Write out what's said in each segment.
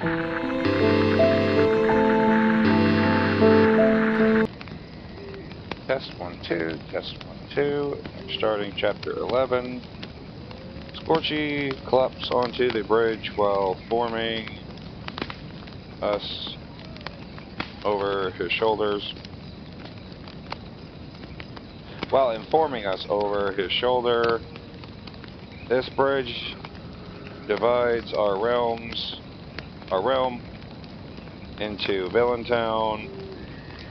Test 1, 2, test 1, 2. I'm starting chapter 11. Scorchy collapsed onto the bridge while informing us over his shoulders. This bridge divides our realm into Villain Town,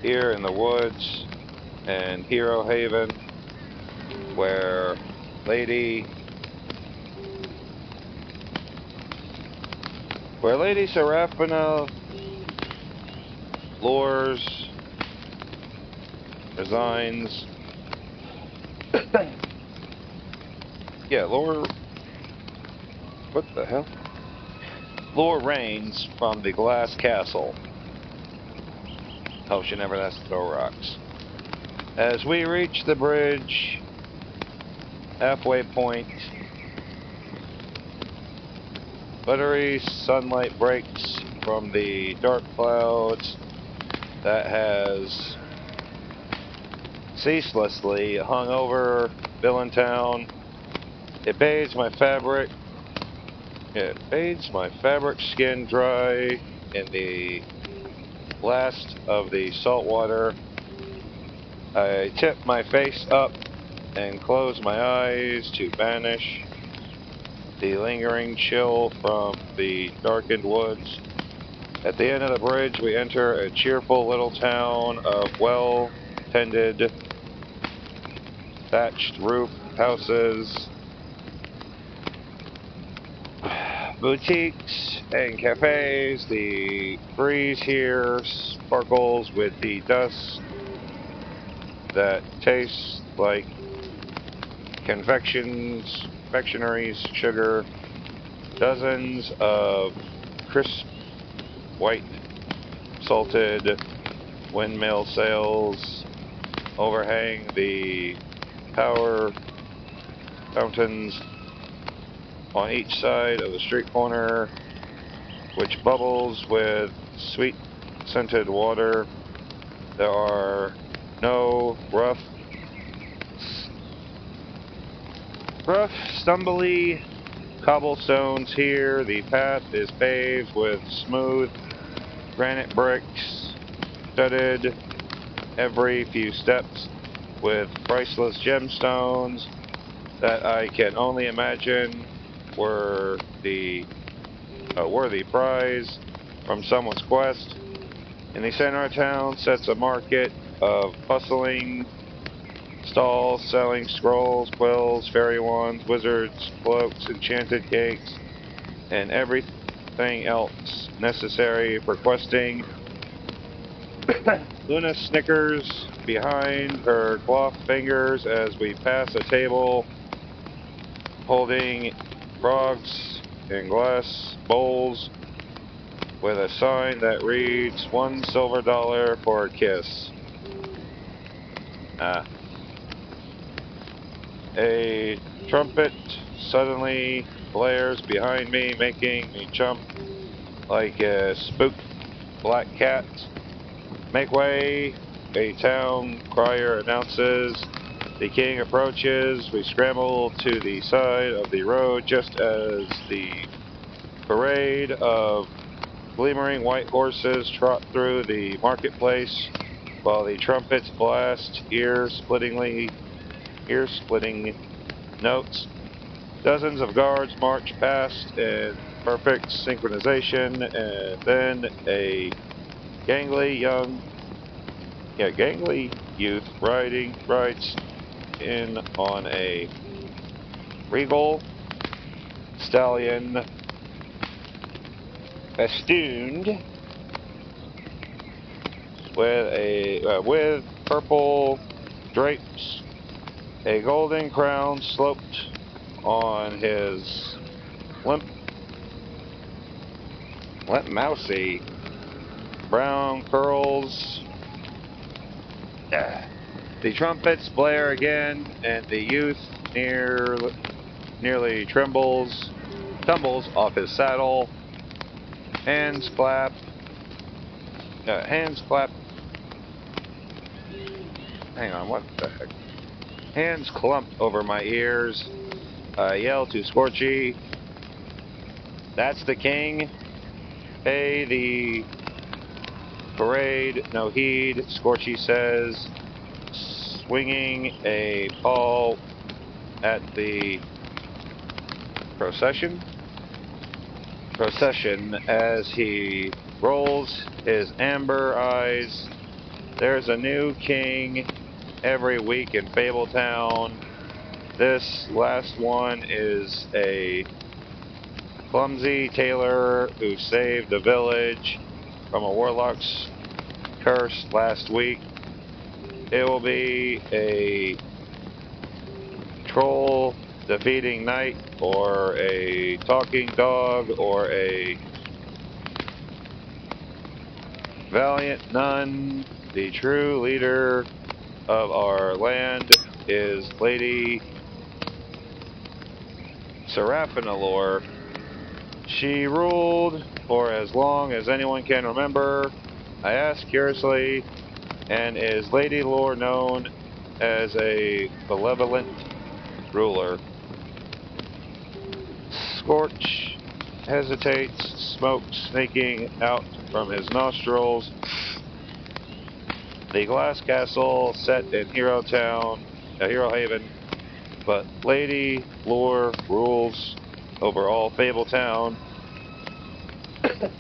here in the woods, and Hero Haven, where Lady Serafina resigns. What the hell? Lore reigns from the glass castle. Hope she never has to throw rocks. As we reach the bridge halfway point, buttery sunlight breaks from the dark clouds that has ceaselessly hung over Villain Town. It bathes my fabric skin dry in the blast of the salt water. I tip my face up and close my eyes to banish the lingering chill from the darkened woods. At the end of the bridge, we enter a cheerful little town of well-tended, thatched roof houses, boutiques, and cafes. The breeze here sparkles with the dust that tastes like confectionary's sugar. Dozens of crisp white salted windmill sails overhang the power fountains on each side of the street corner, which bubbles with sweet scented water. There are no rough, stumbly cobblestones here. The path is paved with smooth granite bricks, studded every few steps with priceless gemstones that I can only imagine were the worthy prize from someone's quest. In the center of town sits a market of bustling stalls selling scrolls, quills, fairy wands, wizards, cloaks, enchanted cakes, and everything else necessary for questing. Luna snickers behind her cloth fingers as we pass a table holding frogs in glass bowls with a sign that reads $1 silver for a kiss. A trumpet suddenly blares behind me, making me jump like a spooked black cat. Make way, a town crier announces. The king approaches. We scramble to the side of the road just as the parade of glimmering white horses trot through the marketplace while the trumpets blast ear-splitting notes. Dozens of guards march past in perfect synchronization, and then a gangly youth rides in on a regal stallion festooned with purple drapes. A golden crown sloped on his limp mousy brown curls. The trumpets blare again, and the youth nearly tumbles off his saddle. Hands clap. Hands clap. Hang on, what the heck? Hands clumped over my ears. I yell to Scorchy, "That's the king. Pay the parade no heed," Scorchy says, swinging a paw at the procession as he rolls his amber eyes. There's a new king every week in Fabletown. This last one is a clumsy tailor who saved the village from a warlock's curse last week. It will be a troll defeating knight, or a talking dog, or a valiant nun. The true leader of our land is Lady Seraphinalore. She ruled for as long as anyone can remember. I ask curiously, and is Lady Lore known as a benevolent ruler? Scorch hesitates, smoke snaking out from his nostrils. The glass castle set in Hero Haven, but Lady Lore rules over all Fabletown.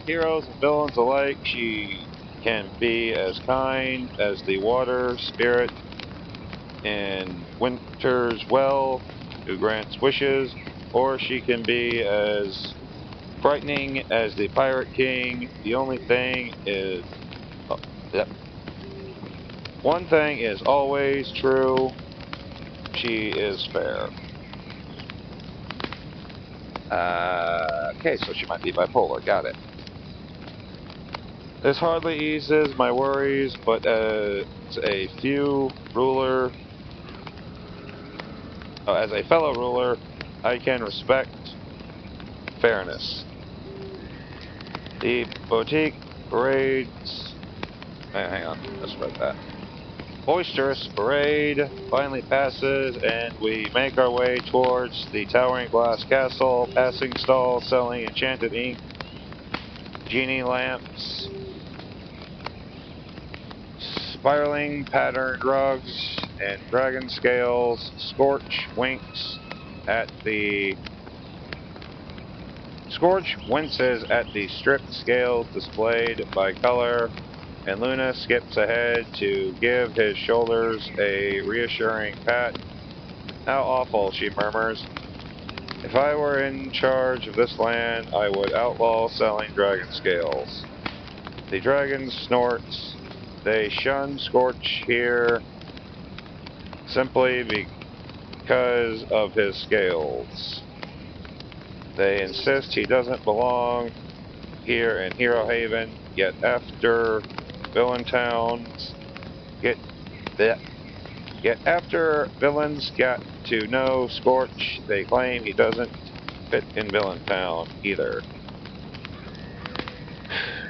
Heroes and villains alike, she can be as kind as the water spirit in Winter's Well, who grants wishes, or she can be as frightening as the Pirate King. The only thing is, one thing is always true: she is fair. Okay, so she might be bipolar. Got it. This hardly eases my worries, but as a fellow ruler, I can respect fairness. The boutique parades. Hang on, let's read that. Boisterous parade finally passes, and we make our way towards the towering glass castle, passing stalls selling enchanted ink, genie lamps, spiraling patterned rugs, and dragon scales. Scorch winces at the stripped scales displayed by color, and Luna skips ahead to give his shoulders a reassuring pat. "How awful," she murmurs. "If I were in charge of this land, I would outlaw selling dragon scales." The dragon snorts. They shun Scorch here simply because of his scales. They insist he doesn't belong here in Hero Haven, yet after villains got to know Scorch, they claim he doesn't fit in Villaintown either.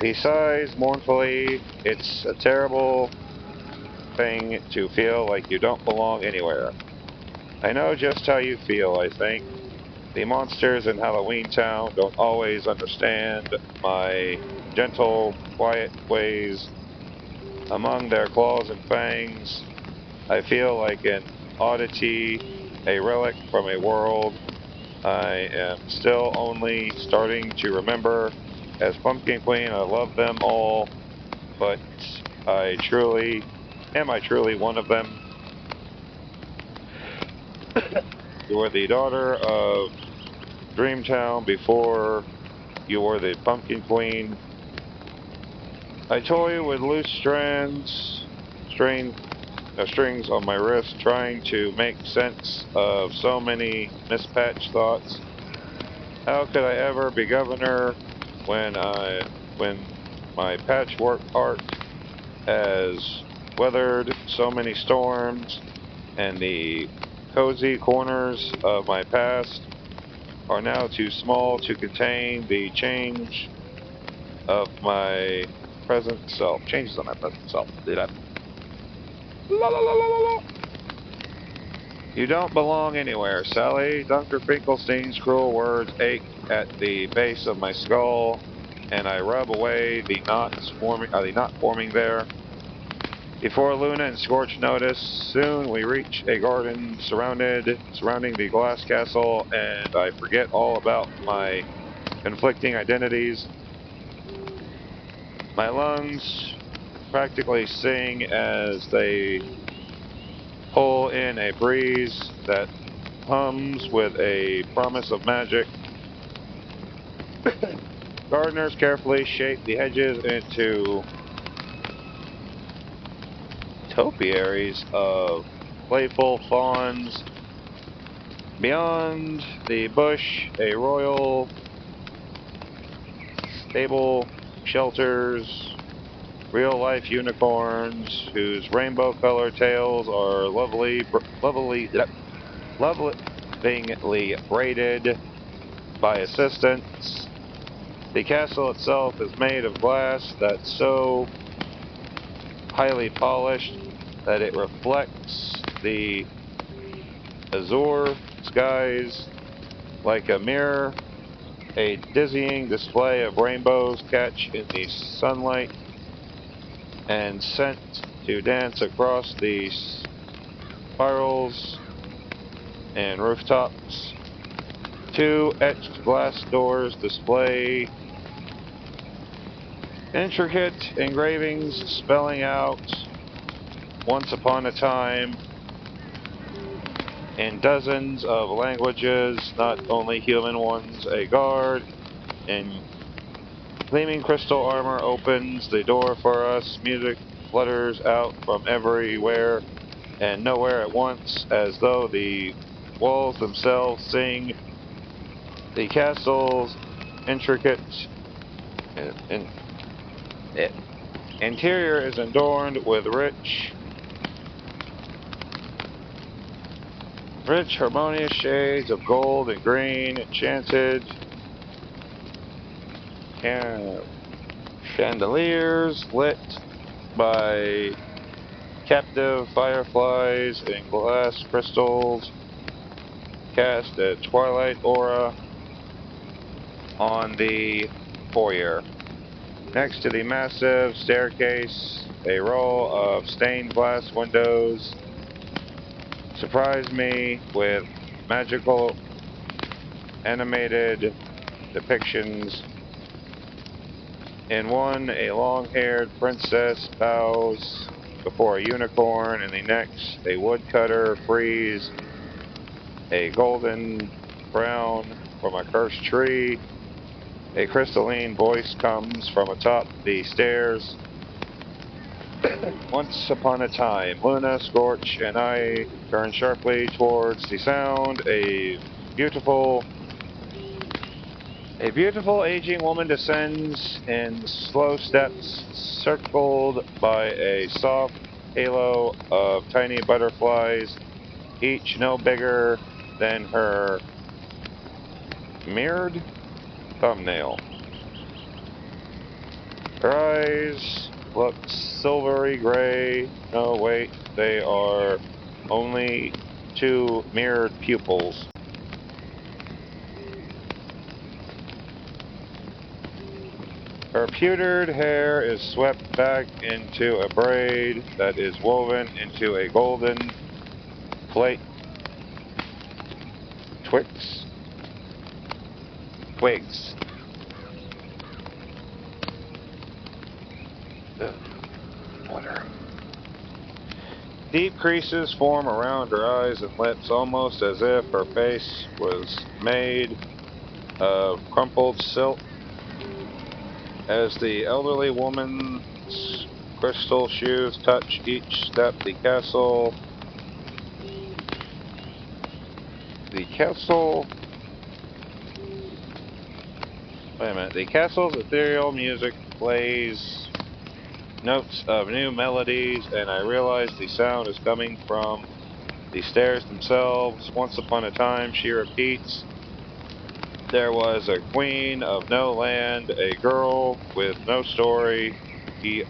He sighs mournfully. It's a terrible thing to feel like you don't belong anywhere. I know just how you feel, I think. The monsters in Halloween Town don't always understand my gentle, quiet ways. Among their claws and fangs, I feel like an oddity, a relic from a world I am still only starting to remember. As Pumpkin Queen, I love them all, but am I truly one of them? You were the daughter of Dreamtown before you were the Pumpkin Queen. I toy with loose strings on my wrist, trying to make sense of so many mispatched thoughts. How could I ever be governor when my patchwork heart has weathered so many storms, and the cozy corners of my past are now too small to contain the change of my present self. Changes on my present self. Did I? La la la la la la. You don't belong anywhere, Sally. Dr. Finkelstein's cruel words ache at the base of my skull, and I rub away the knots forming there. Before Luna and Scorch notice, soon we reach a garden surrounding the glass castle, and I forget all about my conflicting identities. My lungs practically sing as they pull in a breeze that hums with a promise of magic. Gardeners carefully shape the hedges into topiaries of playful fawns. Beyond the bush, a royal stable shelters real-life unicorns whose rainbow-colored tails are lovingly braided by assistants. The castle itself is made of glass that's so highly polished that it reflects the azure skies like a mirror. A dizzying display of rainbows catch in the sunlight and sent to dance across the spirals and rooftops. Two etched glass doors display intricate engravings spelling out "Once upon a time" in dozens of languages, not only human ones. A guard in gleaming crystal armor opens the door for us. Music flutters out from everywhere and nowhere at once, as though the walls themselves sing. The castle's intricate interior is adorned with rich, harmonious shades of gold and green, enchanted chandeliers lit by captive fireflies and glass crystals cast a twilight aura on the foyer. Next to the massive staircase, a row of stained glass windows surprise me with magical animated depictions. In one, a long-haired princess bows before a unicorn. In the next, a woodcutter frees a golden crown from a cursed tree. A crystalline voice comes from atop the stairs. Once upon a time, Luna, Scorch, and I turn sharply towards the sound. A beautiful aging woman descends in slow steps, circled by a soft halo of tiny butterflies, each no bigger than her mirrored thumbnail. Her eyes look silvery gray. No, wait, they are only two mirrored pupils. Her pewtered hair is swept back into a braid that is woven into a golden plate. Twigs. Water. Deep creases form around her eyes and lips, almost as if her face was made of crumpled silk. As the elderly woman's crystal shoes touch each step, the castle's ethereal music plays notes of new melodies, and I realize the sound is coming from the stairs themselves. Once upon a time, she repeats, There was a queen of no land, a girl with no story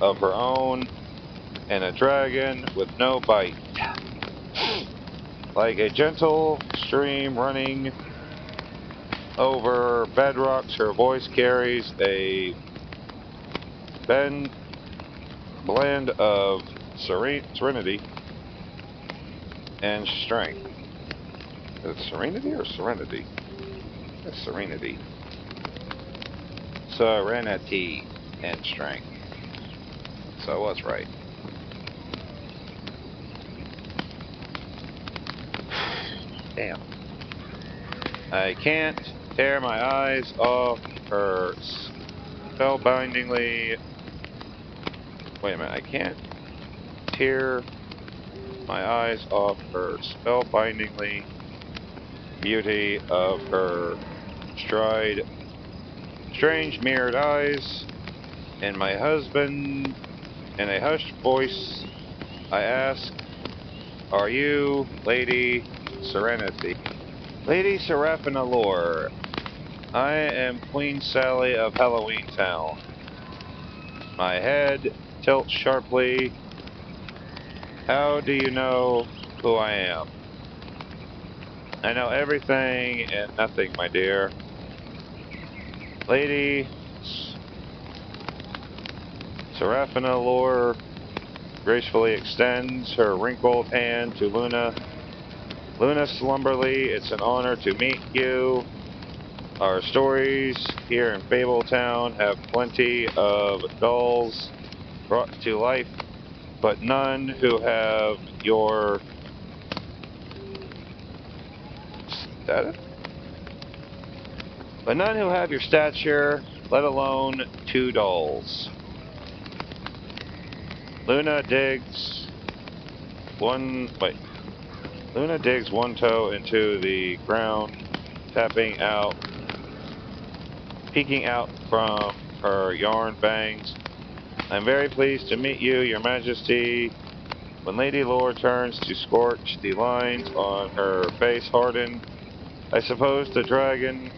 of her own, and a dragon with no bite. Like a gentle stream running over bedrocks, her voice carries a blend of serenity and strength. Is it serenity or serenity? It's serenity. Serenity and strength. So I was right. Damn. I can't tear my eyes off her spellbindingly. Wait a minute. I can't tear my eyes off her spellbindingly beauty of her strange mirrored eyes. And my husband, in a hushed voice, I ask, "Are you Lady Serenity?" Lady Seraphina Lore, I am Queen Sally of Halloween Town. My head tilts sharply. How do you know who I am? I know everything and nothing, my dear. Lady Seraphina Lore gracefully extends her wrinkled hand to Luna. Luna slumberly, it's an honor to meet you. Our stories here in Fabletown have plenty of dolls brought to life, but none who have your status? But none who have your stature, let alone 2 dolls. Luna digs one toe into the ground, peeking out from her yarn bangs. I'm very pleased to meet you, Your Majesty. When Lady Lore turns to Scorch, the lines on her face harden. I suppose the dragons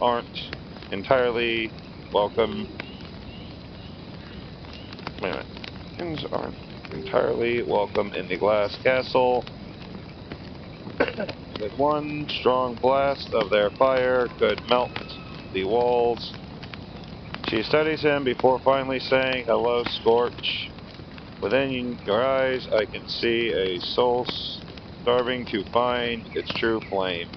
aren't entirely welcome. Wait a minute. Dragons aren't entirely welcome in the glass castle. With one strong blast of their fire could melt the walls. She studies him before finally saying, "Hello, Scorch. Within your eyes, I can see a soul starving to find its true flame."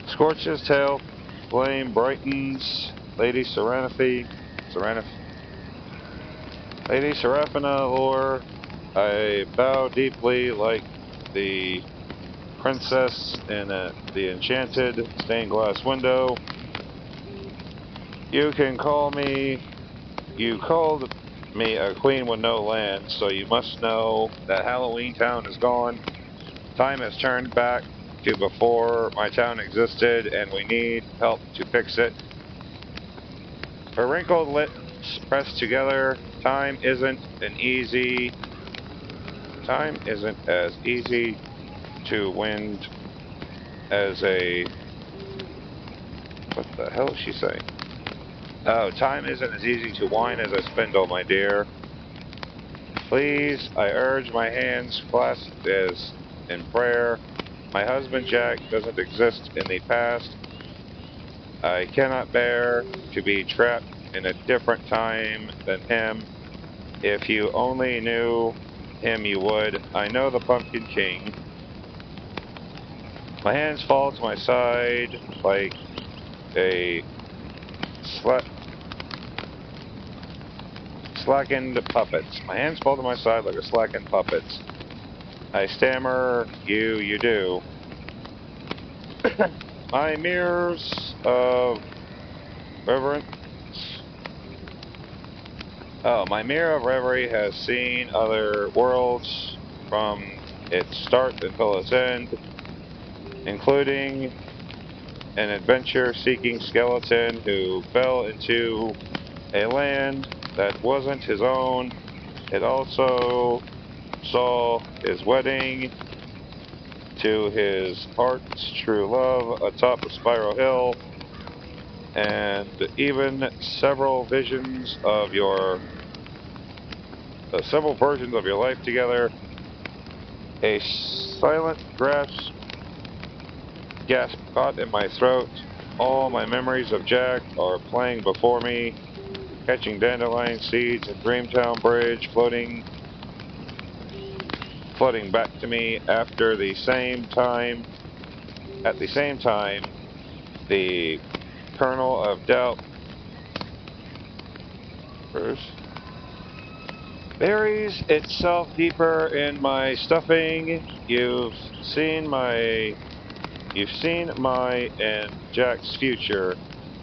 Scorch's tail flame brightens. Lady Seraphina Lore, I bow deeply like the princess in the enchanted stained glass window. You called me a queen with no land, so you must know that Halloween Town is gone. Time has turned back to before my town existed, and we need help to fix it. Her wrinkled lips pressed together. Time isn't as easy to win as a... What the hell is she saying? Oh, time isn't as easy to whine as a spindle, my dear. Please, I urge, my hands clasped as in prayer. My husband Jack doesn't exist in the past. I cannot bear to be trapped in a different time than him. If you only knew him, you would. I know the Pumpkin King. My hands fall to my side like a slackened puppets. My hands fall to my side like a slackened puppets. I stammer, you do. My mirrors of reverence. Oh, my mirror of reverie has seen other worlds from its start until its end, including an adventure-seeking skeleton who fell into a land that wasn't his own. It also saw his wedding to his heart's true love atop a spiral hill, and even several versions of your life together. A silent gasp caught in my throat. All my memories of Jack are playing before me, catching dandelion seeds and Dreamtown Bridge flooding back to me at the same time, the kernel of doubt buries itself deeper in my stuffing. You've seen my and Jack's future.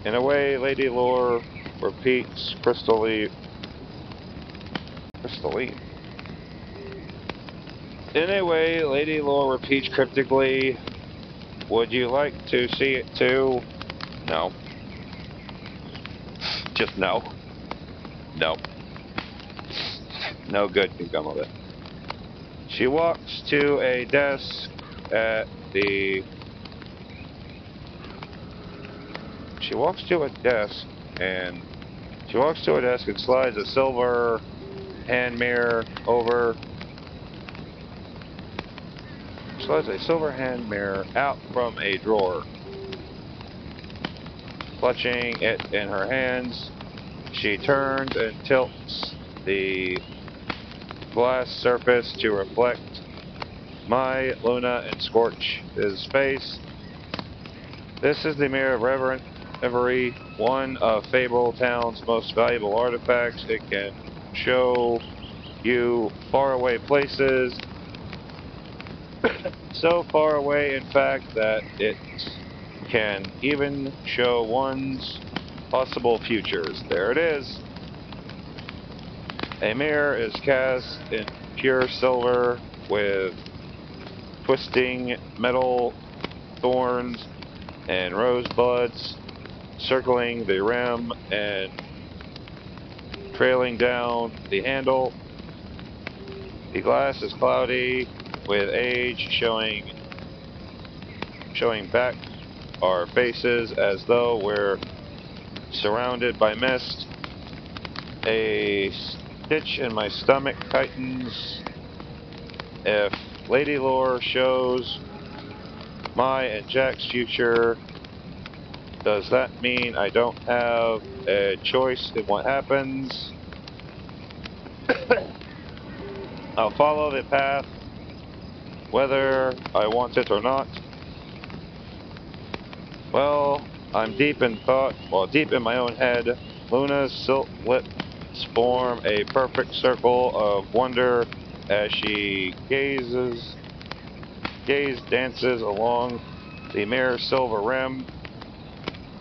In a way, Lady Lore repeats crystalline. In a way, Lady Lore repeats cryptically. Would you like to see it too? No. Just no. No. No good can come of it. She walks to a desk and slides a silver hand mirror out from a drawer. Clutching it in her hands, she turns and tilts the glass surface to reflect my, Luna, and Scorch's face. This is the mirror of Reverend Every, one of Fabletown's most valuable artifacts. It can show you faraway places, so far away, in fact, that it can even show one's possible futures. There it is. A mirror is cast in pure silver with twisting metal thorns and rosebuds circling the rim and trailing down the handle. The glass is cloudy with age, showing back our faces as though we're surrounded by mist. A stitch in my stomach tightens. If Lady Lore shows my and Jack's future, does that mean I don't have a choice in what happens? I'll follow the path, whether I want it or not. Well, I'm deep in thought, deep in my own head. Luna's silk lips form a perfect circle of wonder as she dances along the mirror's silver rim.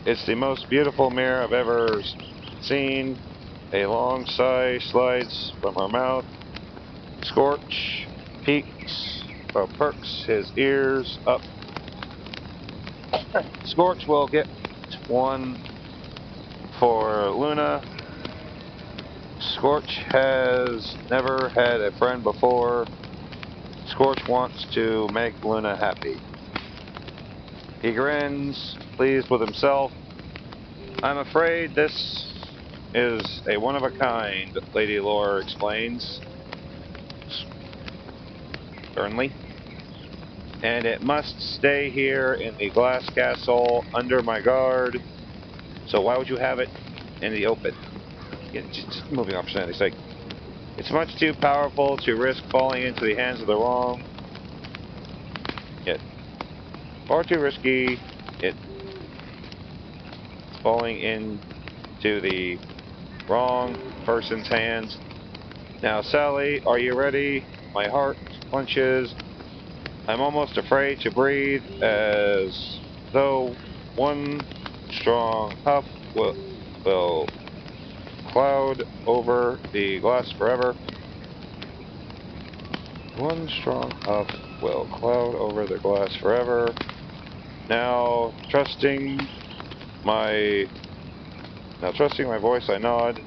It's the most beautiful mirror I've ever seen. A long sigh slides from her mouth. Scorch perks his ears up. Scorch will get one for Luna. Scorch has never had a friend before. Scorch wants to make Luna happy. He grins, pleased with himself. I'm afraid this is a one-of-a-kind, Lady Lore explains sternly. And it must stay here in the glass castle under my guard. So why would you have it in the open? Yeah, just moving on for sanity's sake. It's much too powerful to risk falling into the hands of the wrong. Far too risky. It's falling into the wrong person's hands. Now, Sally, are you ready? My heart clenches. I'm almost afraid to breathe, as though one strong huff will cloud over the glass forever. One strong huff will cloud over the glass forever. Now, trusting my voice, I nod.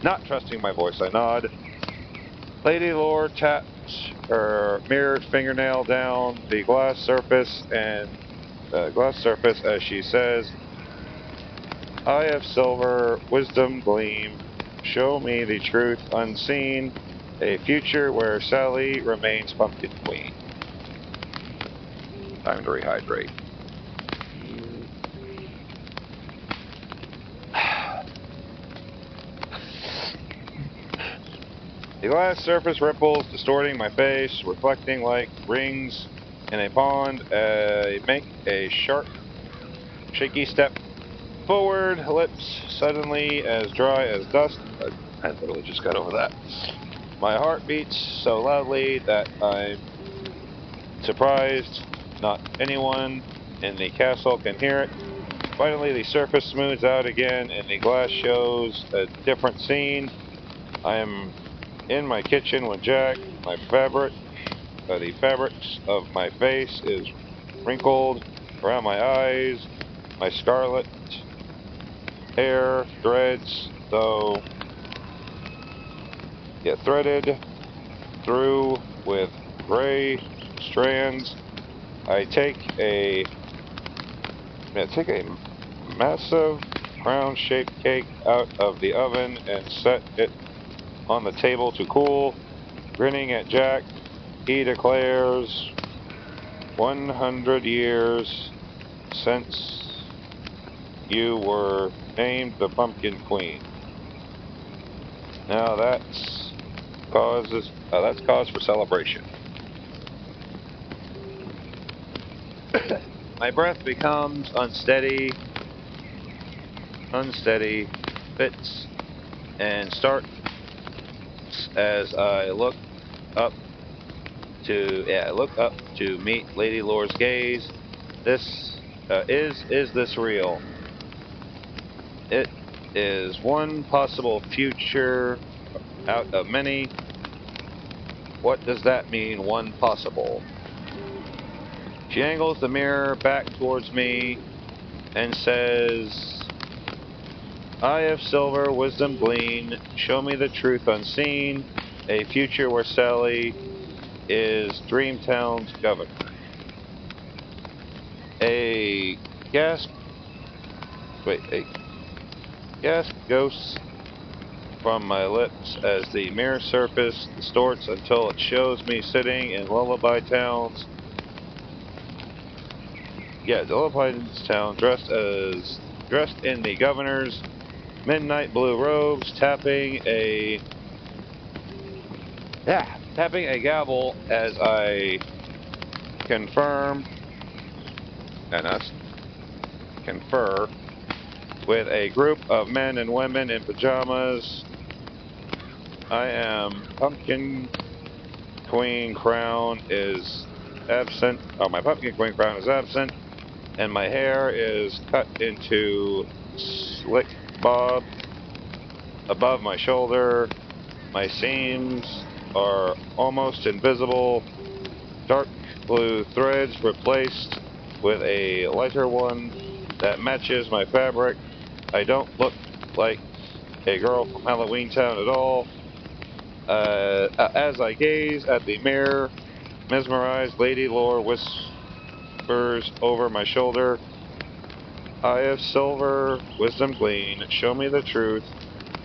Not trusting my voice, I nod. Lady Lore her mirrored fingernail down the glass surface as she says, "Eye of silver, wisdom gleam, show me the truth unseen, a future where Sally remains Pumpkin Queen." Time to rehydrate. The glass surface ripples, distorting my face, reflecting like rings in a pond. I make a sharp, shaky step forward, lips suddenly as dry as dust. I literally just got over that. My heart beats so loudly that I'm surprised not anyone in the castle can hear it. Finally, the surface smooths out again and the glass shows a different scene. I am in my kitchen with Jack. The fabrics of my face is wrinkled around my eyes. My scarlet hair threads, threaded through with gray strands. I take a massive crown-shaped cake out of the oven and set it on the table to cool. Grinning at Jack, he declares, 100 years since you were named the Pumpkin Queen. Now that's cause for celebration. My breath becomes unsteady, fits and starts as I look up to meet Lady Lore's gaze. Is this real? It is one possible future out of many. What does that mean, one possible? She angles the mirror back towards me and says, "Eye of silver, wisdom gleam, show me the truth unseen, a future where Sally is Dreamtown's governor." A gasp goes from my lips as the mirror surface distorts until it shows me sitting in Lullaby Town's dressed in the governor's midnight blue robes, tapping a gavel as I confer with a group of men and women in pajamas. I am Pumpkin Queen crown is absent. Oh, my Pumpkin Queen crown is absent, and my hair is cut into slick bob above my shoulder. My seams are almost invisible. Dark blue threads replaced with a lighter one that matches my fabric. I don't look like a girl from Halloween Town at all. As I gaze at the mirror, mesmerized, Lady Lore whispers over my shoulder, "Eye of silver, wisdom gleam, show me the truth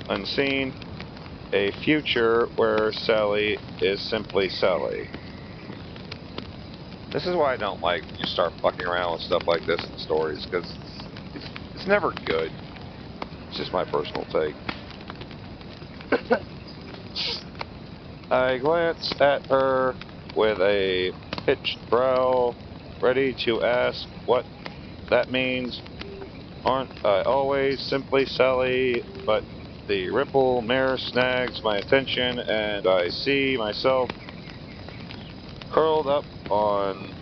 unseen, a future where Sally is simply Sally." This is why I don't like when you start fucking around with stuff like this in stories, because it's never good. It's just my personal take. I glance at her with a pitched brow, ready to ask what that means. Aren't I always simply Sally? But the ripple mirror snags my attention, and I see myself curled up on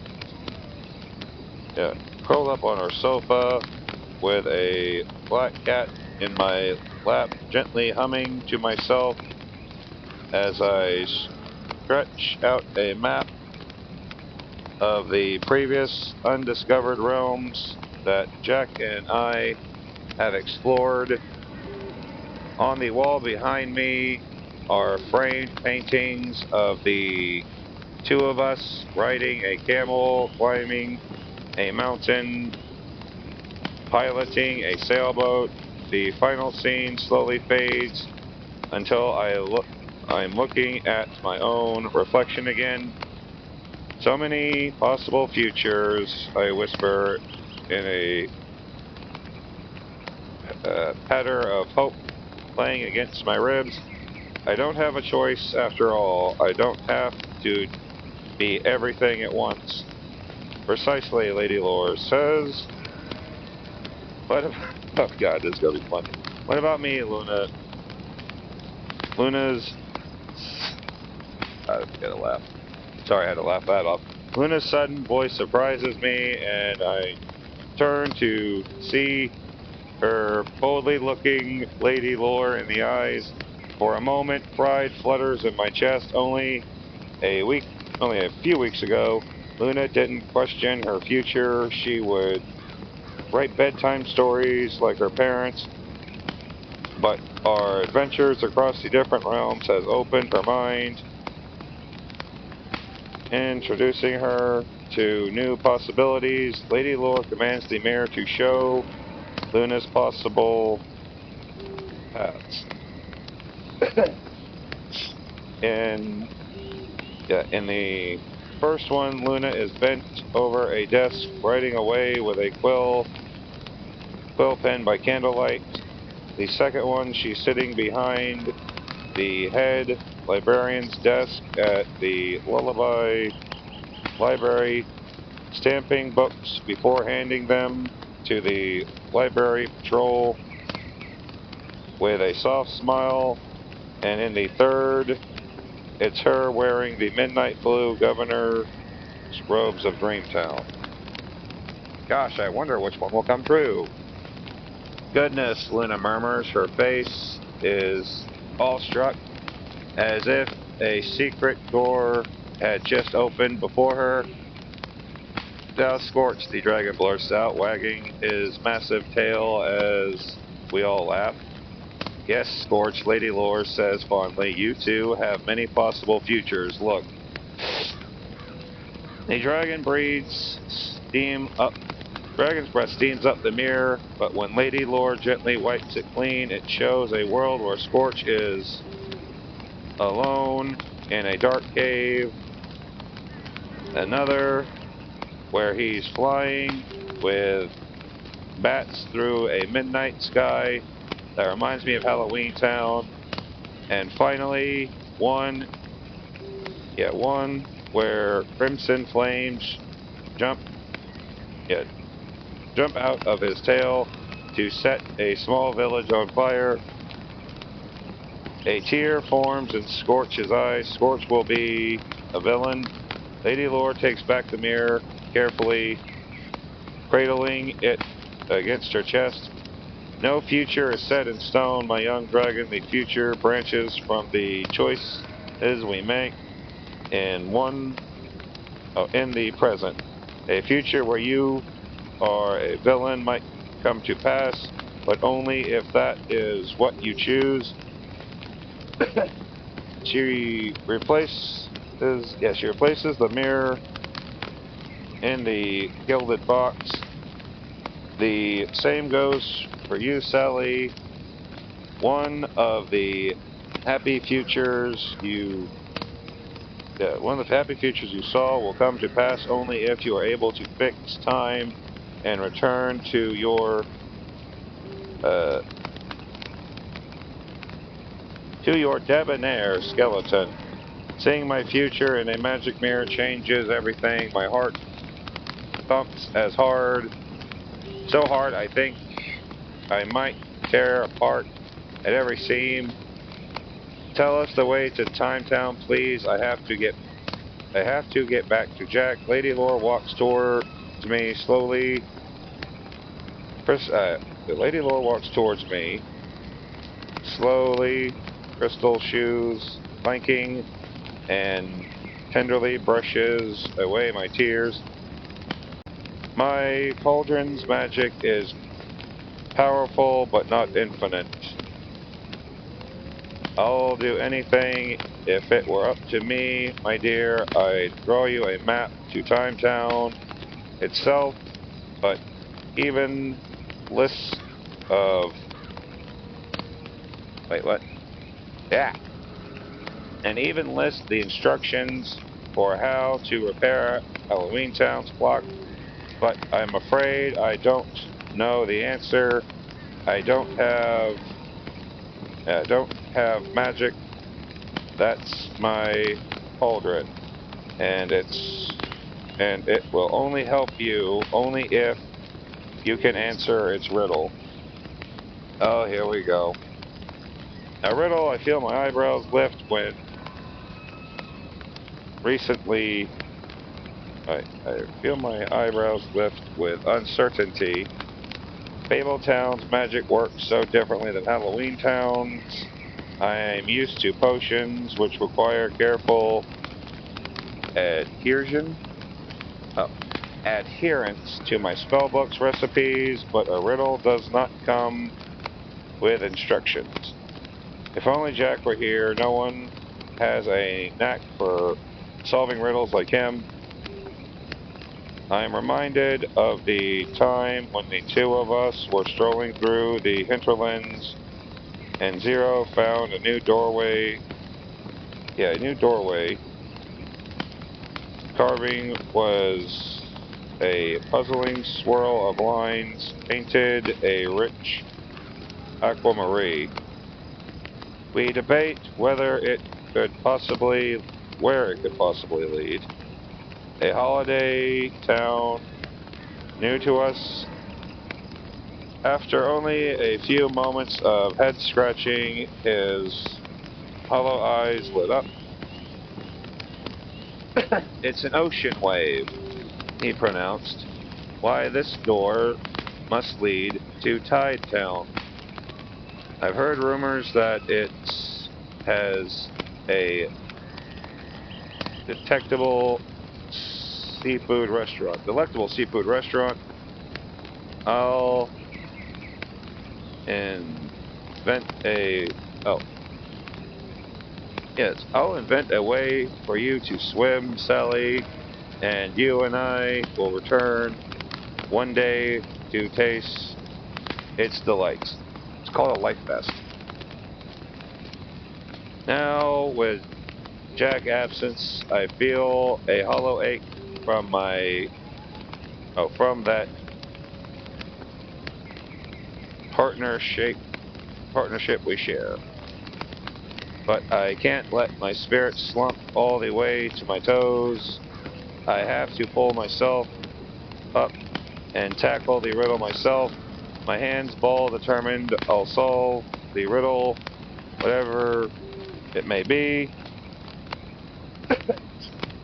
her sofa with a black cat in my lap, gently humming to myself as I stretch out a map of the previous undiscovered realms that Jack and I have explored. On the wall behind me are framed paintings of the two of us riding a camel, climbing a mountain, piloting a sailboat. The final scene slowly fades until I'm looking at my own reflection again. So many possible futures, I whisper in a patter of hope playing against my ribs. I don't have a choice after all. I don't have to be everything at once. Precisely, Lady Lore says. What about, oh god, this is gonna be fun. What about me, Luna? Luna's, I gotta laugh. Sorry, I had to laugh that off. Luna's sudden voice surprises me, and I turn to see her boldly looking Lady Lore in the eyes. For a moment, pride flutters in my chest. Only a few weeks ago, Luna didn't question her future. She would write bedtime stories like her parents, but our adventures across the different realms has opened her mind, introducing her to new possibilities. Lady Lore commands the mirror to show Luna's possible paths. in in the first one, Luna is bent over a desk, writing away with a quill pen by candlelight. The second one, she's sitting behind the head librarian's desk at the Lullaby Library, stamping books before handing them to the library patrol with a soft smile. And in the third, it's her wearing the midnight blue governor's robes of Dreamtown. Gosh, I wonder which one will come true. Goodness, Luna murmurs. Her face is awestruck, as if a secret door had just opened before her. Thou Scorch, the dragon blurts out, wagging his massive tail as we all laugh. Yes, Scorch, Lady Lore says fondly, you two have many possible futures. Look. The dragon's breath steams up the mirror, but when Lady Lore gently wipes it clean, it shows a world where Scorch is alone in a dark cave, another where he's flying with bats through a midnight sky that reminds me of Halloween Town, and finally one where crimson flames jump out of his tail to set a small village on fire. A tear forms in Scorch's eyes. Scorch will be a villain. Lady Lore takes back the mirror, carefully cradling it against her chest. No future is set in stone, my young dragon. The future branches from the choices we make in the present. A future where you are a villain might come to pass, but only if that is what you choose. She replaces the mirror in the gilded box. The same goes for you, Sally. One of the happy futures you saw will come to pass only if you are able to fix time and return to your debonair skeleton. Seeing my future in a magic mirror changes everything. My heart thumps so hard I think I might tear apart at every seam. Tell us the way to Time Town, please. I have to get back to Jack. Lady Lore walks towards me slowly. Lady Lore walks towards me slowly, crystal shoes clanking, and tenderly brushes away my tears. My cauldron's magic is powerful but not infinite. I'll do anything. If it were up to me, my dear, I'd draw you a map to Time Town itself, but even lists of... Wait, what? Yeah. And even list the instructions for how to repair Halloween Town's clock, but I'm afraid I don't know the answer. I don't have magic. That's my cauldron, and it will only help you only if you can answer its riddle. Oh, here we go. A riddle. I feel my eyebrows lift when recently. I feel my eyebrows lift with uncertainty. Fable Town's magic works so differently than Halloween Town's. I am used to potions which require careful adhesion. Oh, adherence to my spellbook's recipes, but a riddle does not come with instructions. If only Jack were here. No one has a knack for solving riddles like him. I am reminded of the time when the two of us were strolling through the hinterlands and Zero found a new doorway. Yeah, a new doorway. Carving was a puzzling swirl of lines painted a rich aquamarine. We debate where it could possibly lead. A holiday town new to us. After only a few moments of head scratching, his hollow eyes lit up. It's an ocean wave, he pronounced. Why, this door must lead to Tide Town. I've heard rumors that it has a delectable seafood restaurant. I'll invent a... Oh. Yes, I'll invent a way for you to swim, Sally, and you and I will return one day to taste its delights. It's called a life vest. Now, with Jack's absence, I feel a hollow ache from that partnership we share. But I can't let my spirit slump all the way to my toes. I have to pull myself up and tackle the riddle myself. My hands ball determined. I'll solve the riddle, whatever it may be.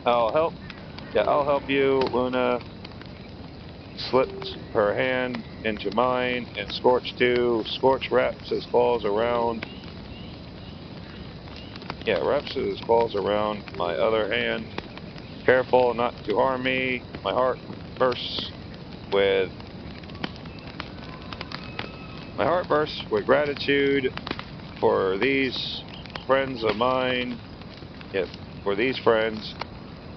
I'll help you. Luna slipped her hand into mine, and Scorch too. Scorch wraps his claws around my other hand. Careful not to harm me. My heart bursts with gratitude for these friends of mine. Yes, for these friends,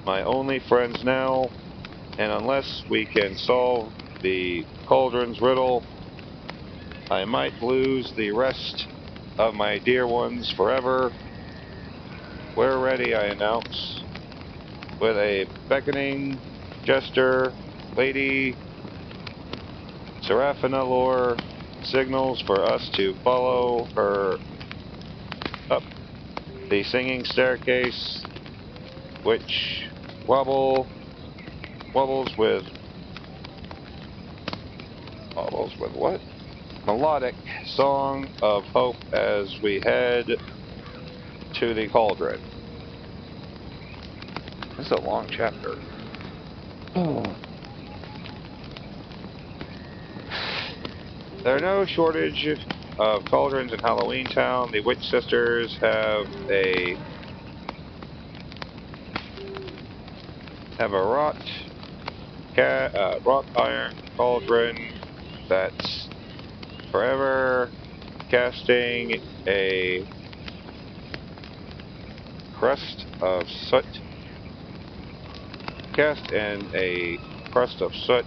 my only friends now. And unless we can solve the cauldron's riddle, I might lose the rest of my dear ones forever. We're ready, I announce, with a beckoning gesture. Lady Seraphinalore signals for us to follow her up the singing staircase, which wobbles with what? Melodic song of hope as we head to the cauldron. This is a long chapter. There are no shortage of cauldrons in Halloween Town. The Witch Sisters have a wrought iron cauldron that's forever casting a crust of soot. Cast in a crust of soot.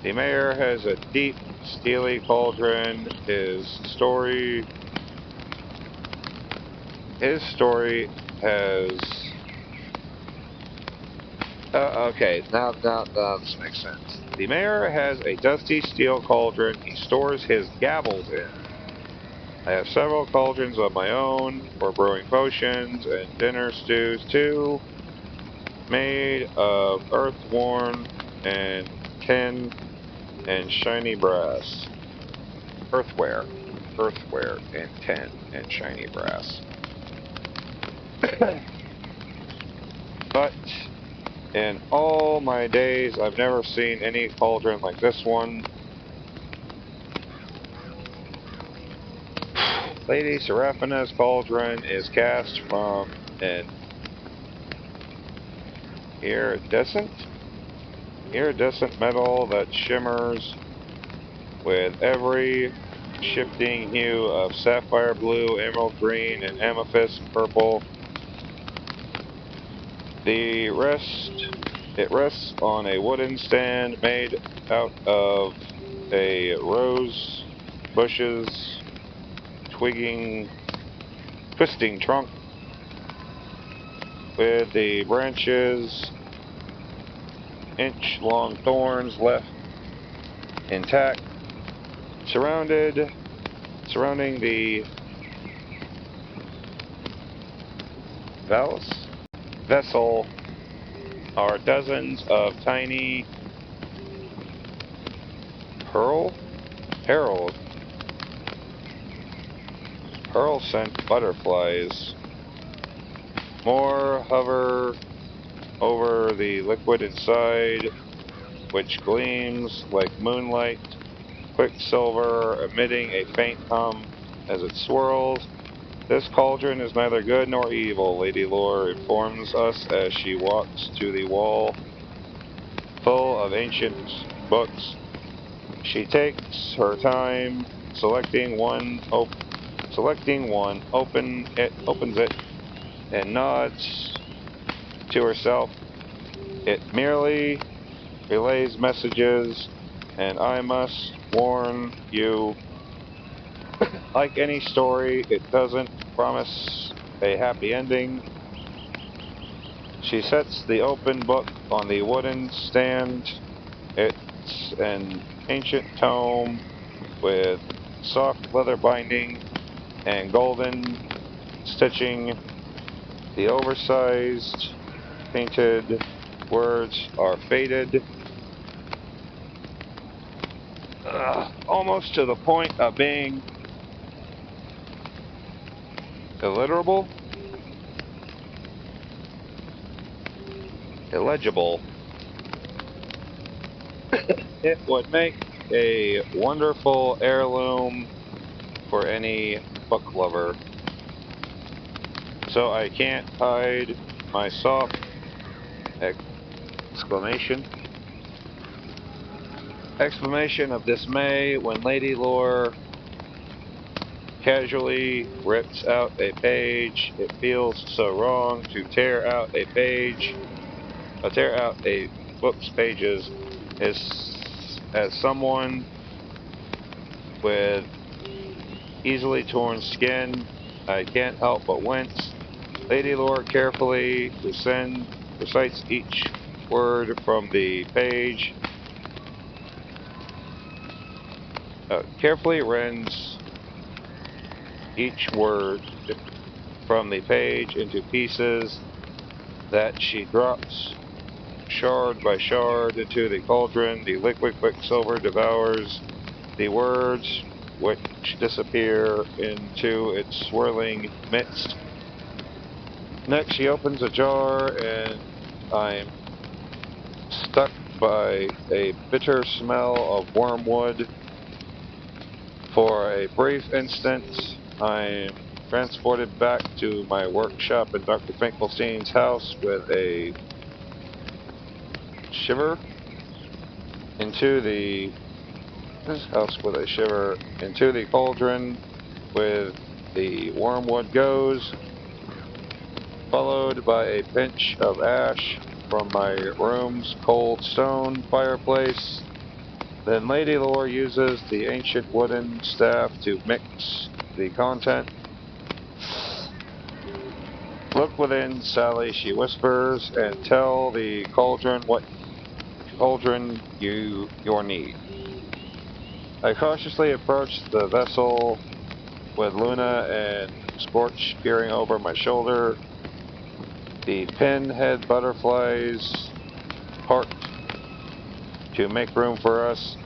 The mayor has a deep, steely cauldron. His story has... okay, now this makes sense. The mayor has a dusty steel cauldron he stores his gavels in. I have several cauldrons of my own for brewing potions and dinner stews too, made of earthworn and tin and shiny brass. Earthware and tin and shiny brass. But in all my days, I've never seen any cauldron like this one. Lady Seraphina's cauldron is cast from an iridescent metal that shimmers with every shifting hue of sapphire blue, emerald green, and amethyst purple. It rests on a wooden stand made out of a rose bushes, twisting trunk with the branches, inch-long thorns left intact, surrounding the vessel are dozens of tiny pearl scent butterflies. More hover over the liquid inside, which gleams like moonlight, quicksilver emitting a faint hum as it swirls. This cauldron is neither good nor evil, Lady Lore informs us as she walks to the wall full of ancient books. She takes her time selecting one, opens it, and nods to herself. It merely relays messages, and I must warn you, like any story, it doesn't promise a happy ending. She sets the open book on the wooden stand. It's an ancient tome with soft leather binding and golden stitching. The oversized painted words are faded, almost to the point of being illegible. It would make a wonderful heirloom for any book lover. So I can't hide my soft exclamation of dismay when Lady Lore casually rips out a page. It feels so wrong to tear out a book's pages as someone with easily torn skin. I can't help but wince. Lady Lore carefully recites each word from the page, carefully rends each word from the page into pieces that she drops shard by shard into the cauldron. The liquid quicksilver devours the words, which disappear into its swirling midst. Next, she opens a jar, and I'm struck by a bitter smell of wormwood. For a brief instant, I'm transported back to my workshop in Dr. Finkelstein's house with a shiver into the cauldron with the wormwood goes. followed by a pinch of ash from my room's cold stone fireplace. Then Lady Lore uses the ancient wooden staff to mix the content. Look within, Sally, she whispers, and tell the cauldron what cauldron your need. I cautiously approach the vessel with Luna and Scorch peering over my shoulder. The pinhead butterflies parked to make room for us,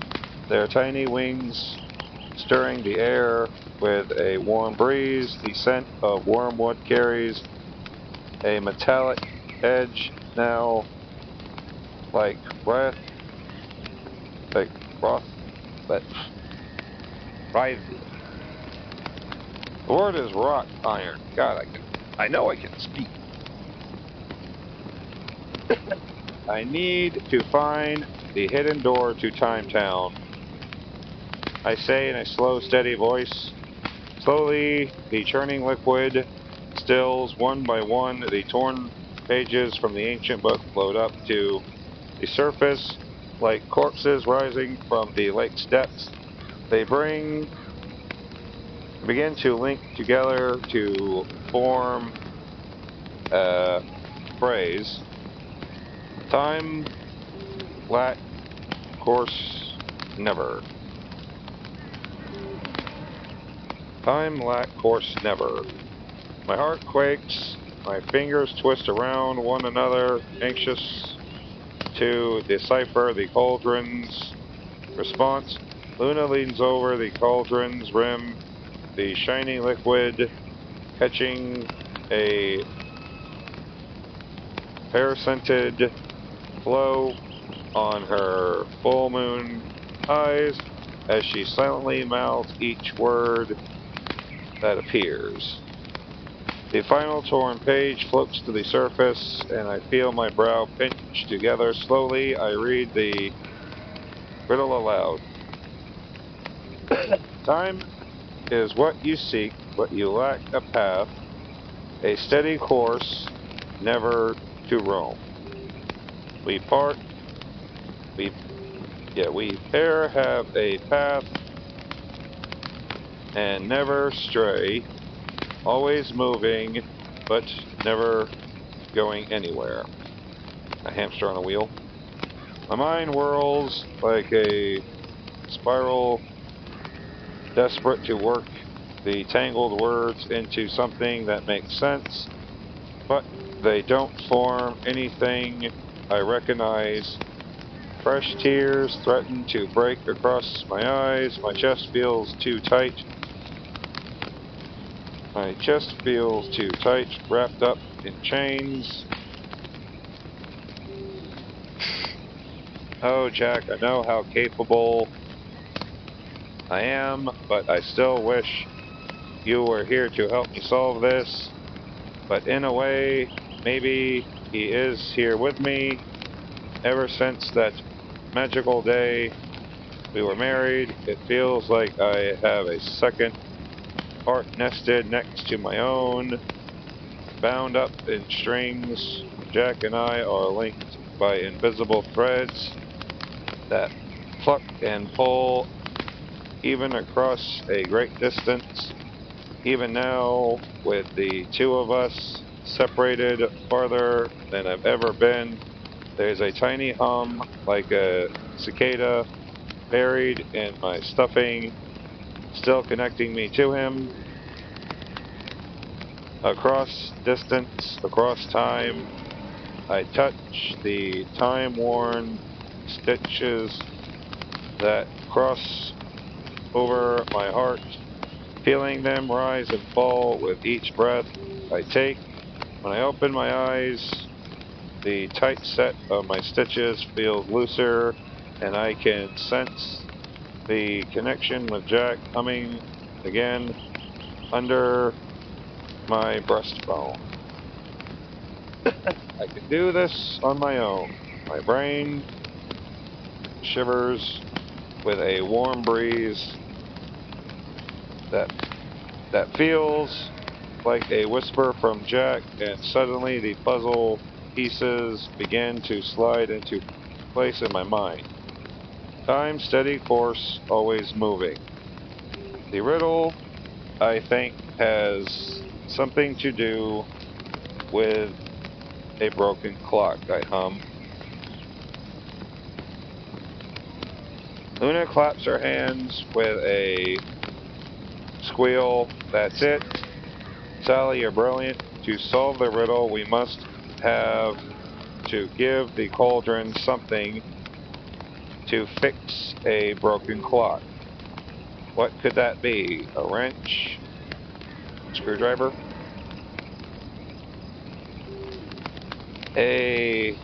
their tiny wings stirring the air with a warm breeze. The scent of wormwood carries a metallic edge now, like wrath, like froth, but writhe. The word is wrought iron. God, I know I can speak. I need to find the hidden door to Time Town, I say in a slow, steady voice. Slowly, the churning liquid stills one by one. The torn pages from the ancient book float up to the surface like corpses rising from the lake's depths. They begin to link together to form a phrase. Time, lat, course, never. Time, lat, course, never. My heart quakes, my fingers twist around one another, anxious to decipher the cauldron's response. Luna leans over the cauldron's rim, the shiny liquid catching a pear-scented glow on her full moon eyes as she silently mouths each word that appears. The final torn page floats to the surface, and I feel my brow pinch together. Slowly, I read the riddle aloud. Time is what you seek, but you lack a path, a steady course, never to roam. We pair have a path and never stray, always moving, but never going anywhere. A hamster on a wheel. My mind whirls like a spiral, desperate to work the tangled words into something that makes sense, but they don't form anything I recognize. Fresh tears threaten to break across my eyes. My chest feels too tight. Wrapped up in chains. Oh, Jack, I know how capable I am, but I still wish you were here to help me solve this. But in a way, maybe he is here with me. Ever since that magical day we were married, it feels like I have a second heart nested next to my own, bound up in strings. Jack and I are linked by invisible threads that pluck and pull even across a great distance. Even now, with the two of us separated farther than I've ever been, there's a tiny hum like a cicada buried in my stuffing, still connecting me to him. Across distance, across time, I touch the time-worn stitches that cross over my heart, feeling them rise and fall with each breath I take. When I open my eyes, the tight set of my stitches feels looser, and I can sense the connection with Jack humming again under my breastbone. I can do this on my own. My brain shivers with a warm breeze that feels like a whisper from Jack, and suddenly the puzzle pieces begin to slide into place in my mind. Time, steady course, always moving. The riddle, I think, has something to do with a broken clock, I hum. Luna claps her hands with a squeal. That's it. Sally, you're brilliant. To solve the riddle, we must have to give the cauldron something to fix a broken clock. What could that be? A wrench? Screwdriver? A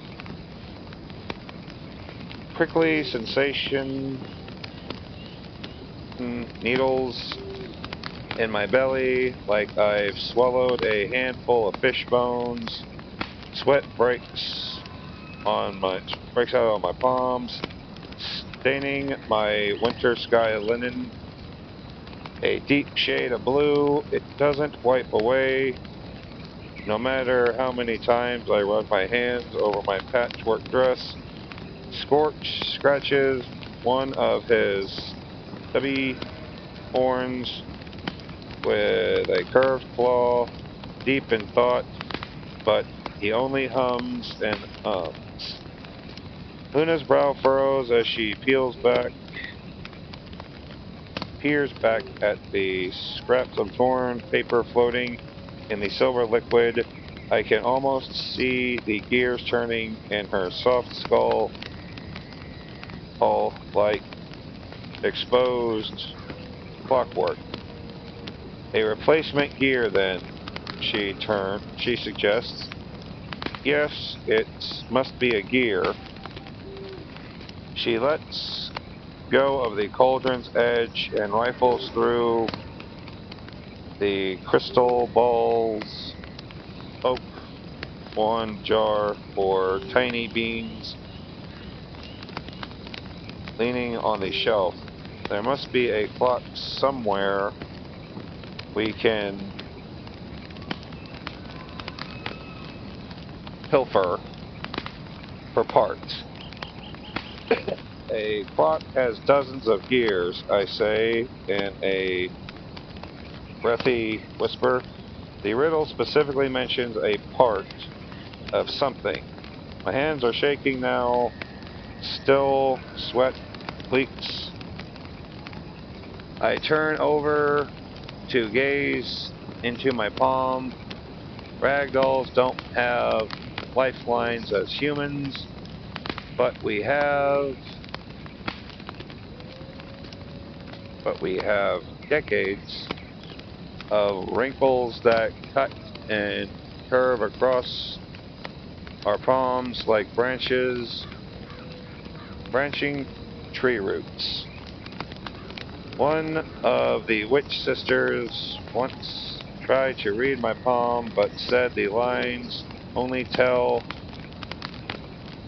prickly sensation, needles in my belly, like I've swallowed a handful of fish bones. Sweat breaks out on my palms, staining my winter sky linen. A deep shade of blue. It doesn't wipe away. No matter how many times I run my hands over my patchwork dress, scorch scratches one of his stubby horns with a curved claw, deep in thought, but he only hums and ums. Luna's brow furrows as she peers back at the scraps of torn paper floating in the silver liquid. I can almost see the gears turning in her soft skull, all like exposed clockwork. A replacement gear, then, she suggests. Yes, it must be a gear. She lets go of the cauldron's edge and rifles through the crystal balls. Hope one jar for tiny beans leaning on the shelf. There must be a clock somewhere we can pilfer for parts. A clock has dozens of gears, I say in a breathy whisper. The riddle specifically mentions a part of something. My hands are shaking now, still sweat leaks. I turn over to gaze into my palm. Ragdolls don't have lifelines as humans, but we have decades of wrinkles that cut and curve across our palms like branching tree roots. One of the witch sisters once tried to read my palm, but said the lines only tell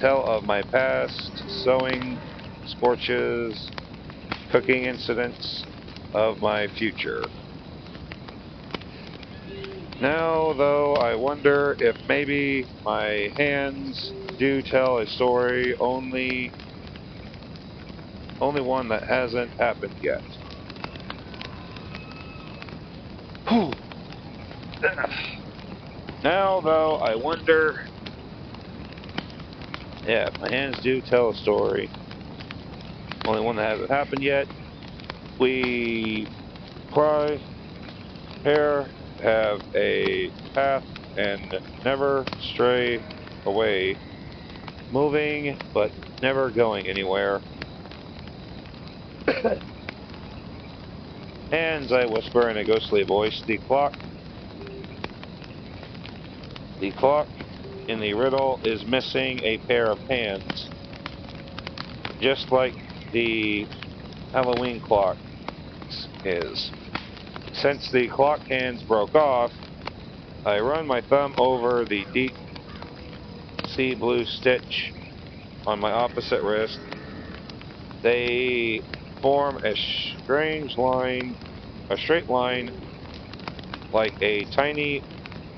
of my past, sewing scorches, cooking incidents of my future. Now, though, I wonder if maybe my hands do tell a story, only one that hasn't happened yet. Now, though, I wonder. Yeah, my hands do tell a story. Only one that hasn't happened yet. We prepare, have a path, and never stray away. Moving, but never going anywhere. Hands, I whisper in a ghostly voice. The clock in the riddle is missing a pair of hands, just like the Halloween clock is. Since the clock hands broke off, I run my thumb over the deep sea blue stitch on my opposite wrist. They form a straight line like a tiny,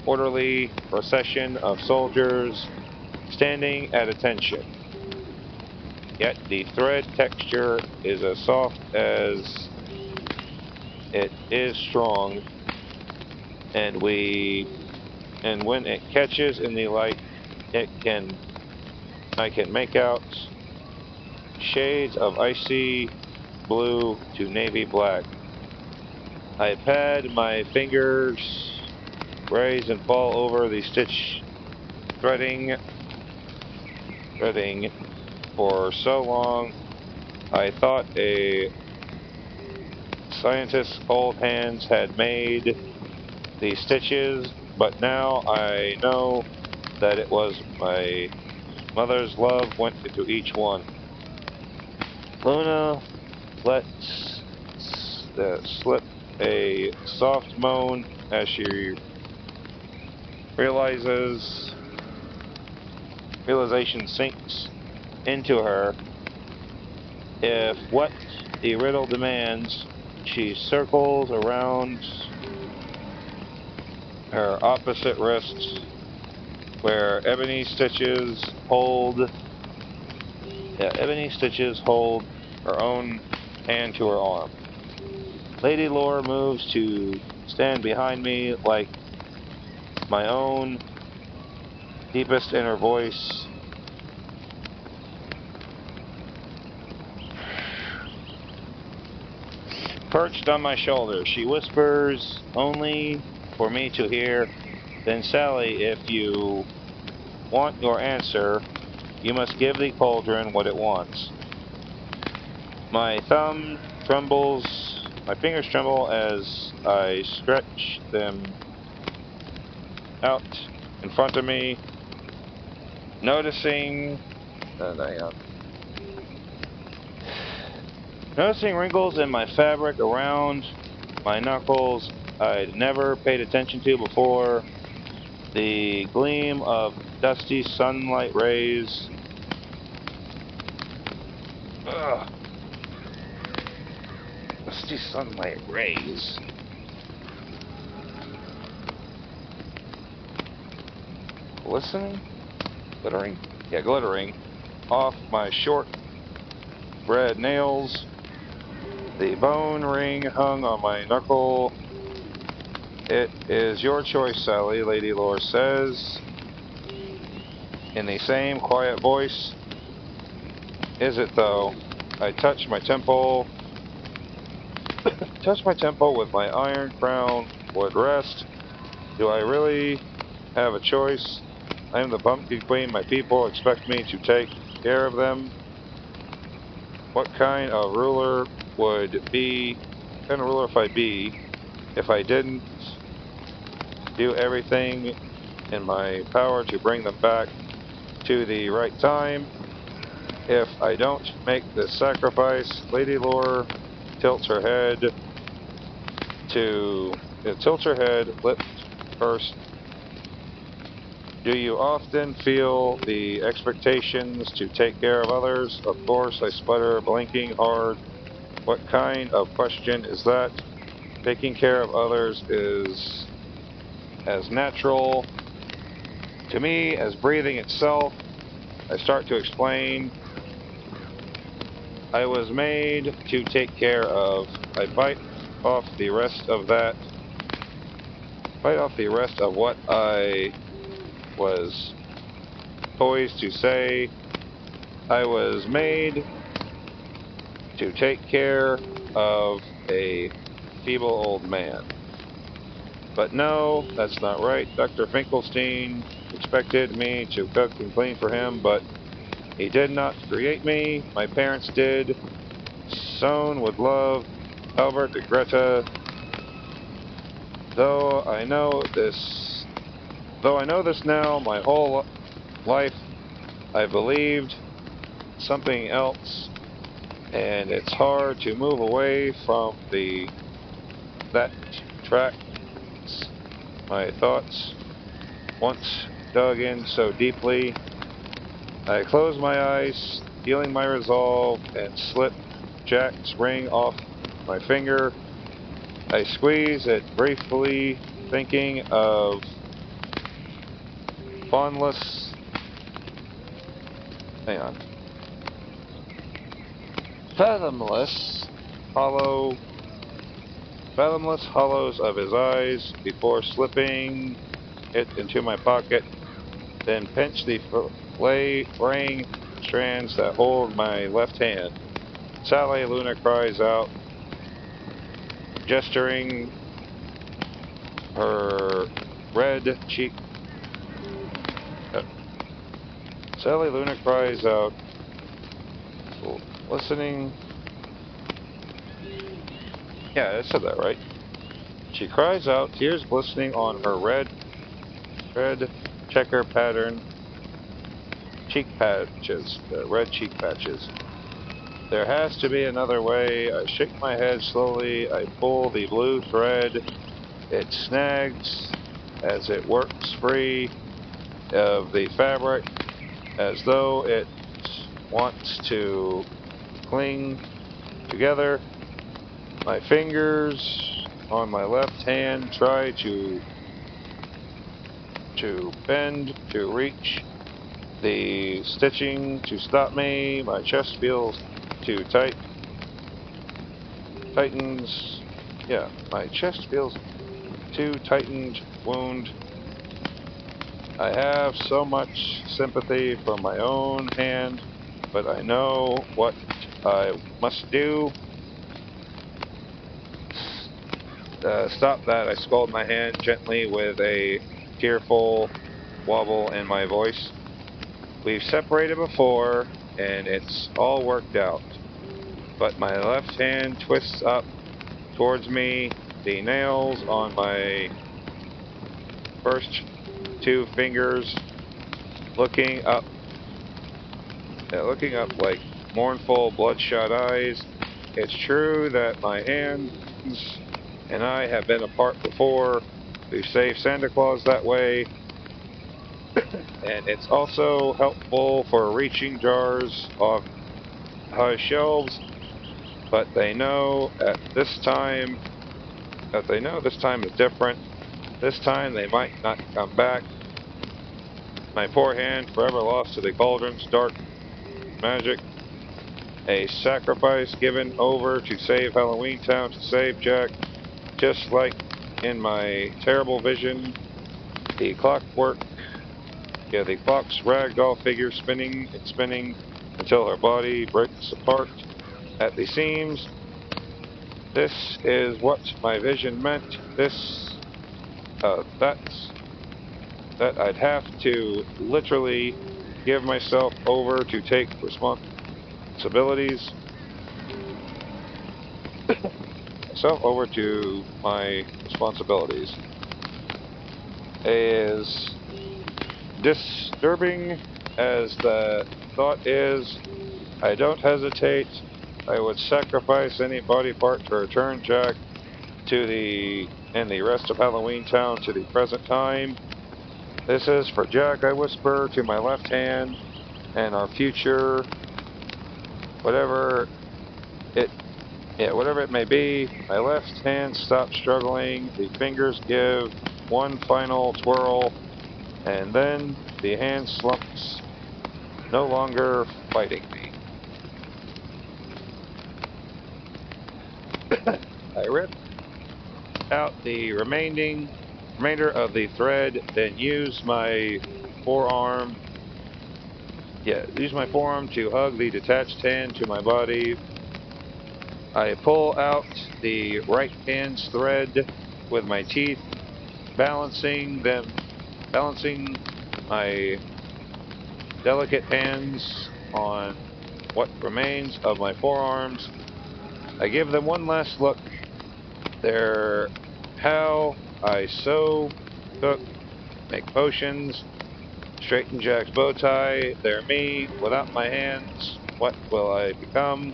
orderly procession of soldiers standing at attention. Yet the thread texture is as soft as it is strong, and when it catches in the light, I can make out shades of icy blue to navy black. I pad my fingers, raise and fall over the stitch, threading for so long. I thought a scientist's cold hands had made the stitches, but now I know that it was my mother's love went into each one. Luna lets slip a soft moan as she realization sinks into her. If what the riddle demands, she circles around her opposite wrist where ebony stitches hold her own hand to her arm. Lady Lore moves to stand behind me like my own deepest inner voice. Perched on my shoulder, she whispers only for me to hear, "Then Sally, if you want your answer, you must give the cauldron what it wants." My fingers tremble as I stretch them out in front of me, noticing wrinkles in my fabric around my knuckles I'd never paid attention to before. The gleam of dusty sunlight rays. Dusty sunlight rays. Glittering? Yeah, glittering off my short red nails. The bone ring hung on my knuckle. "It is your choice, Sally," Lady Lore says in the same quiet voice. "Is it, though?" I touch my temple with my iron crown would rest. Do I really have a choice? I am the Pumpkin Queen. My people expect me to take care of them. What kind of ruler would if I didn't do everything in my power to bring them back to the right time? If I don't make this sacrifice, Lady Lore tilts her head, lips first. "Do you often feel the expectations to take care of others?" "Of course," I sputter, blinking hard. "What kind of question is that? Taking care of others is as natural to me as breathing itself." I start to explain. "I was made to take care of." I bite off the rest of what I was poised to say. I was made to take care of a feeble old man. But no, that's not right. Dr. Finkelstein expected me to cook and clean for him, but he did not create me. My parents did. Sown with love, Albert and Greta. Though I know this now, my whole life I believed something else, and it's hard to move away from that tracks my thoughts once dug in so deeply. I close my eyes, feeling my resolve, and slip Jack's ring off my finger. I squeeze it briefly thinking of fathomless fathomless hollows of his eyes before slipping it into my pocket, then pinch the fraying strands that hold my left hand. Sally Luna cries out, gesturing her red cheek. Sally Luna cries out, listening. Yeah, I said that right. She cries out, tears glistening on her red checker pattern cheek patches, the red cheek patches. There has to be another way. I shake my head slowly. I pull the blue thread. It snags as it works free of the fabric, as though it wants to cling together. My fingers on my left hand try to bend, to reach the stitching to stop me. My chest feels too tight. Tightens. Yeah, my chest feels too tightened wound. I have so much sympathy for my own hand, but I know what I must do. Stop that, I scold my hand gently with a tearful wobble in my voice. We've separated before, and it's all worked out. But my left hand twists up towards me, the nails on my first two fingers looking up like mournful, bloodshot eyes. It's true that my hands and I have been apart before. We've saved Santa Claus that way, and it's also helpful for reaching jars off high shelves. But they know this time is different. This time they might not come back. My poor hand, forever lost to the cauldron's dark magic. A sacrifice given over to save Halloween Town, to save Jack. Just like in my terrible vision, the clock's ragdoll figure spinning and spinning until her body breaks apart at the seams. This is what my vision meant. That I'd have to literally give myself over to take responsibilities. My responsibilities. As disturbing as the thought is, I don't hesitate. I would sacrifice any body part to return Jack and the rest of Halloween Town to the present time. This is for Jack, I whisper to my left hand, and our future, whatever it may be. My left hand stops struggling. The fingers give one final twirl, and then the hand slumps, no longer fighting me. I rip out the remainder of the thread, then use my forearm to hug the detached hand to my body. I pull out the right hand's thread with my teeth, balancing my delicate hands on what remains of my forearms. I give them one last look. They're how I sew, cook, make potions, straighten Jack's bow tie. They're me without my hands. What will I become?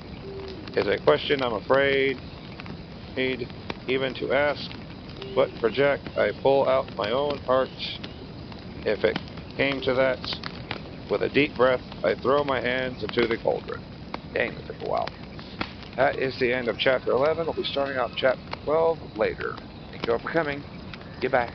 Is a question I'm afraid even to ask. But for Jack, I pull out my own heart. If it came to that, with a deep breath, I throw my hands into the cauldron. Dang, that took a while. That is the end of Chapter 11. We'll be starting out Chapter 12 later. Thank you all for coming. Goodbye.